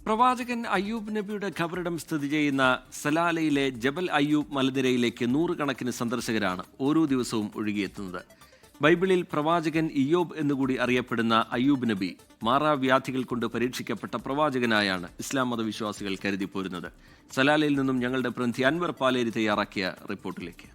പ്രവാചകൻ അയ്യൂബ് നബിയുടെ ഖബറിടം സ്ഥിതി ചെയ്യുന്ന സലാലയിലെ ജബൽ അയ്യൂബ് മലനിരയിലേക്ക് നൂറുകണക്കിന് സന്ദർശകരാണ് ഓരോ ദിവസവും ഒഴുകിയെത്തുന്നത്. ബൈബിളിൽ പ്രവാചകൻ ഇയ്യോബ് എന്നുകൂടി അറിയപ്പെടുന്ന അയ്യൂബ് നബി മാറാവ്യാധികൾ കൊണ്ട് പരീക്ഷിക്കപ്പെട്ട പ്രവാചകനായാണ് ഇസ്ലാം മതവിശ്വാസികൾ കരുതിപ്പോരുന്നത്. സലാലയിൽ നിന്നും ഞങ്ങളുടെ പ്രതിനിധി അൻവർ പാലേരി തയ്യാറാക്കിയ റിപ്പോർട്ടിലേക്ക്.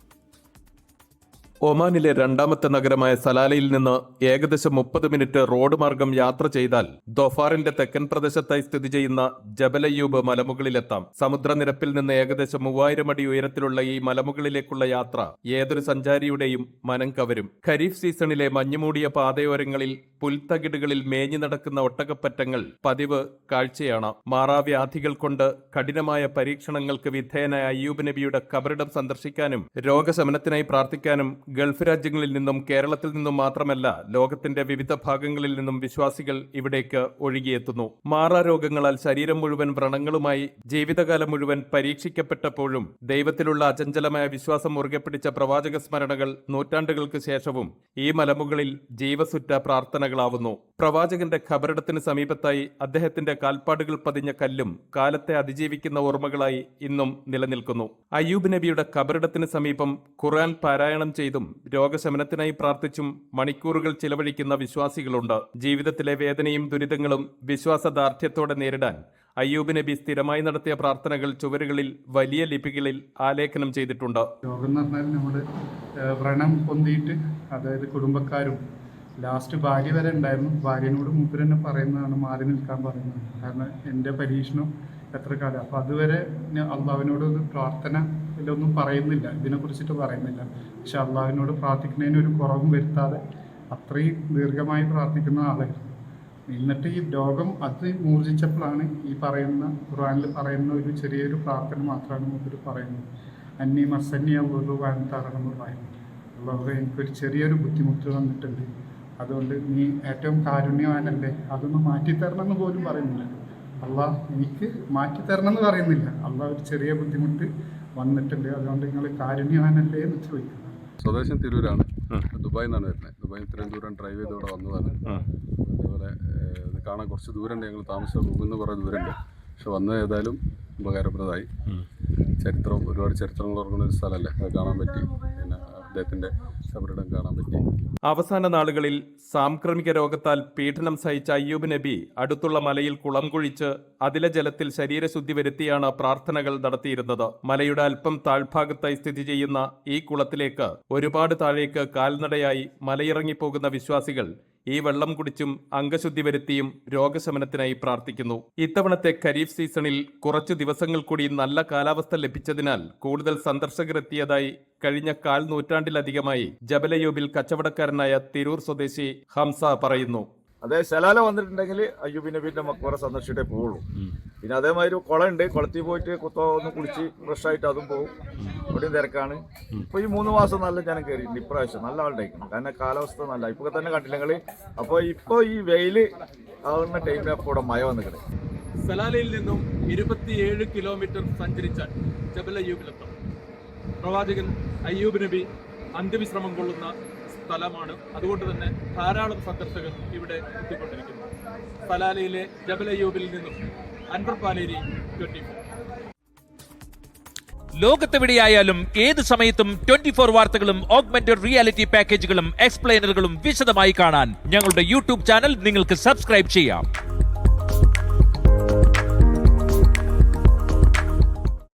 ഒമാനിലെ രണ്ടാമത്തെ നഗരമായ സലാലയിൽ നിന്ന് ഏകദേശം 30 മിനിറ്റ് റോഡ് മാർഗം യാത്ര ചെയ്താൽ ദോഫാറിന്റെ തെക്കൻ പ്രദേശത്തായി സ്ഥിതി ചെയ്യുന്ന ജബൽ അയ്യൂബ് മലമുകളിലെത്താം. സമുദ്രനിരപ്പിൽ നിന്ന് ഏകദേശം 3000 അടി ഉയരത്തിലുള്ള ഈ മലമുകളിലേക്കുള്ള യാത്ര ഏതൊരു സഞ്ചാരിയുടെയും മനം കവരും. ഖരീഫ് സീസണിലെ മഞ്ഞുമൂടിയ പാതയോരങ്ങളിൽ പുൽത്തകിടുകളിൽ മേഞ്ഞു നടക്കുന്ന ഒട്ടകപ്പറ്റങ്ങൾ പതിവ് കാഴ്ചയാണ്. മാറാവ്യാധികൾ കൊണ്ട് കഠിനമായ പരീക്ഷണങ്ങൾക്ക് വിധേയനായ അയ്യൂബ് നബിയുടെ ഖബറിടം സന്ദർശിക്കാനും രോഗശമനത്തിനായി പ്രാർത്ഥിക്കാനും ഗൾഫ് രാജ്യങ്ങളിൽ നിന്നും കേരളത്തിൽ നിന്നും മാത്രമല്ല ലോകത്തിന്റെ വിവിധ ഭാഗങ്ങളിൽ നിന്നും വിശ്വാസികൾ ഇവിടേക്ക് ഒഴുകിയെത്തുന്നു. മാറാരോഗങ്ങളാൽ ശരീരം മുഴുവൻ വ്രണങ്ങളുമായി ജീവിതകാലം മുഴുവൻ പരീക്ഷിക്കപ്പെട്ടപ്പോഴും ദൈവത്തിലുള്ള അചഞ്ചലമായ വിശ്വാസം മുറുകെ പിടിച്ച പ്രവാചക സ്മരണകൾ നൂറ്റാണ്ടുകൾക്ക് ശേഷവും ഈ മലമുകളിൽ ജീവസുറ്റ പ്രാർത്ഥനകളാവുന്നു. പ്രവാചകന്റെ ഖബറിടത്തിന് സമീപത്തായി അദ്ദേഹത്തിന്റെ കാൽപ്പാടുകൾ പതിഞ്ഞ കല്ലും കാലത്തെ അതിജീവിക്കുന്ന ഓർമ്മകളായി ഇന്നും നിലനിൽക്കുന്നു. അയ്യൂബ് നബിയുടെ ഖബറിടത്തിന് സമീപം ഖുർആൻ പാരായണം ചെയ്തും രോഗശമനത്തിനായി പ്രാർത്ഥിച്ചും മണിക്കൂറുകൾ ചിലവഴിക്കുന്ന വിശ്വാസികളുണ്ട്. ജീവിതത്തിലെ വേദനയും ദുരിതങ്ങളും വിശ്വാസദാർഢ്യത്തോടെ നേരിടാൻ അയ്യൂബ് നബി സ്ഥിരമായി നടത്തിയ പ്രാർത്ഥനകൾ ചുവരുകളിൽ വലിയ ലിപികളിൽ ആലേഖനം ചെയ്തിട്ടുണ്ട്. രോഗം എന്ന് പറഞ്ഞാൽ നമ്മൾ വ്രണം പൊന്തിയിട്ട്, അതായത് കുടുംബക്കാരും ലാസ്റ്റ് ഭാര്യ വരെ ഉണ്ടായിരുന്നു. ഭാര്യനോട് മൂപ്പര് തന്നെ പറയുന്നതാണ് മാറി നിൽക്കാൻ പറയുന്നത്. കാരണം എൻ്റെ പരീക്ഷണം എത്ര കാലം, അപ്പോൾ അതുവരെ അള്ളാഹുവിനോട് പ്രാർത്ഥന ഇതിലൊന്നും പറയുന്നില്ല, ഇതിനെക്കുറിച്ചിട്ട് പറയുന്നില്ല. പക്ഷെ അള്ളാഹുവിനോട് പ്രാർത്ഥിക്കുന്നതിന് ഒരു കുറവും വരുത്താതെ അത്രയും ദീർഘമായി പ്രാർത്ഥിക്കുന്ന ആളായിരുന്നു. എന്നിട്ട് ഈ രോഗം അത് മൂർജിച്ചപ്പോഴാണ് ഈ പറയുന്ന ഖുർആനിൽ പറയുന്ന ഒരു ചെറിയൊരു പ്രാർത്ഥന മാത്രമാണ് മൂപ്പര് പറയുന്നത്. അന്നി മസന്നി അള്ളു വാനത്താറണമെന്ന് പറയുന്നത്. അള്ളാഹു എനിക്കൊരു ചെറിയൊരു ബുദ്ധിമുട്ട് വന്നിട്ടുണ്ട്, അതുകൊണ്ട് നീ ഏറ്റവും കാരുണ്യവാനല്ലേ, അതൊന്ന് മാറ്റിത്തരണമെന്ന് പോലും പറയുന്നില്ല. അള്ളാഹ് എനിക്ക് മാറ്റിത്തരണമെന്ന് പറയുന്നില്ല. അള്ളാഹ് ഒരു ചെറിയ ബുദ്ധിമുട്ട് വന്നിട്ടുണ്ട്, അതുകൊണ്ട് നിങ്ങൾ കാരുണ്യവാനല്ലേ എന്ന് ചോദിക്കുന്നത്. സ്വദേശം തിരൂരാണ്, ദുബായിൽ നിന്നാണ് വരുന്നത്. ദുബായിൽ ഇത്രയും ദൂരം ഡ്രൈവ് ചെയ്ത് ഇവിടെ വന്നതാണ്. അതേപോലെ ഇത് കാണാൻ കുറച്ച് ദൂരമുണ്ട്, ഞങ്ങൾ താമസിച്ച റൂമിൽ നിന്ന് കുറേ ദൂരമുണ്ട്. പക്ഷെ വന്നത് ഏതായാലും ഉപകാരപ്രദമായി. ഒരുപാട് ചരിത്രങ്ങൾ ഓർക്കുന്ന ഒരു സ്ഥലമല്ലേ, അത് കാണാൻ പറ്റി. പിന്നെ അദ്ദേഹത്തിൻ്റെ ഖബറിടം കാണാൻ പറ്റി. അവസാന നാളുകളിൽ സാംക്രമിക രോഗത്താൽ പീഡനം സഹിച്ച അയ്യൂബ് നബി അടുത്തുള്ള മലയിൽ കുളം കുഴിച്ച് അതിലെ ജലത്തിൽ ശരീരശുദ്ധി വരുത്തിയാണ് പ്രാർത്ഥനകൾ നടത്തിയിരുന്നത്. മലയുടെ അല്പം താഴ്ഭാഗത്തായി സ്ഥിതി ചെയ്യുന്ന ഈ കുളത്തിലേക്ക് ഒരുപാട് താഴേക്ക് കാൽനടയായി മലയിറങ്ങിപ്പോകുന്ന വിശ്വാസികൾ ഈ വെള്ളം കുടിച്ചും അംഗശുദ്ധി വരുത്തിയും രോഗശമനത്തിനായി പ്രാർത്ഥിക്കുന്നു. ഇത്തവണത്തെ ഖരീഫ് സീസണിൽ കുറച്ചു ദിവസങ്ങൾ കൂടി നല്ല കാലാവസ്ഥ ലഭിച്ചതിനാൽ കൂടുതൽ സന്ദർശകർ എത്തിയതായി കഴിഞ്ഞ 1/4 നൂറ്റാണ്ടിലധികമായി ജബൽ അയ്യൂബിൽ കച്ചവടക്കാരനായ തിരൂർ സ്വദേശി ഹംസ പറയുന്നു. അതെ, സലാല വന്നിട്ടുണ്ടെങ്കിൽ അയ്യൂബ് നബിന്റെ മക്ബറ സന്ദർശിച്ചിട്ടേ പോവുള്ളൂ. പിന്നെ അതേമാതിരി കുളമുണ്ട്, കുളത്തിൽ പോയിട്ട് ഒന്ന് കുളിച്ച് ഫ്രഷായിട്ട് അതും പോകും. ഇവിടെയും തിരക്കാണ്. ഇപ്പൊ ഈ 3 മാസം നല്ല ജനം കയറിയിട്ടുണ്ട്. ഇപ്രാവശ്യം നല്ല ആളുണ്ടായിരിക്കണം, കാരണം കാലാവസ്ഥ നല്ല. ഇപ്പൊ തന്നെ കണ്ടില്ലെങ്കിൽ അപ്പോൾ ഇപ്പോൾ ഈ വെയില് ആകുന്ന ടൈമിൽ അപ്പോൾ ഇവിടെ മഴ വന്നിട്ട്. സലാലയിൽ നിന്നും 27 കിലോമീറ്റർ സഞ്ചരിച്ചാൽ ജബൽ അയ്യൂബിലെത്താം. പ്രവാചകൻ അയ്യൂബ് നബി അന്ത്യവിശ്രമം കൊള്ളുന്ന സ്ഥലമാണ്. അതുകൊണ്ട് തന്നെ ധാരാളം സന്ദർശകർ ഇവിടെ എത്തിക്കൊണ്ടിരിക്കുന്നു. സലാലയിലെ ജബൽ അയ്യൂബിൽ നിന്നും അൻവർ പാലേരി, 24. ലോകത്തെവിടെയായാലും ഏത് സമയത്തും 24 വാർത്തകളും ഓഗ്മെന്റഡ് റിയാലിറ്റി പാക്കേജുകളും എക്സ്പ്ലെയിനറുകളും വിശദമായി കാണാൻ ഞങ്ങളുടെ യൂട്യൂബ് ചാനൽ നിങ്ങൾക്ക് സബ്സ്ക്രൈബ് ചെയ്യാം.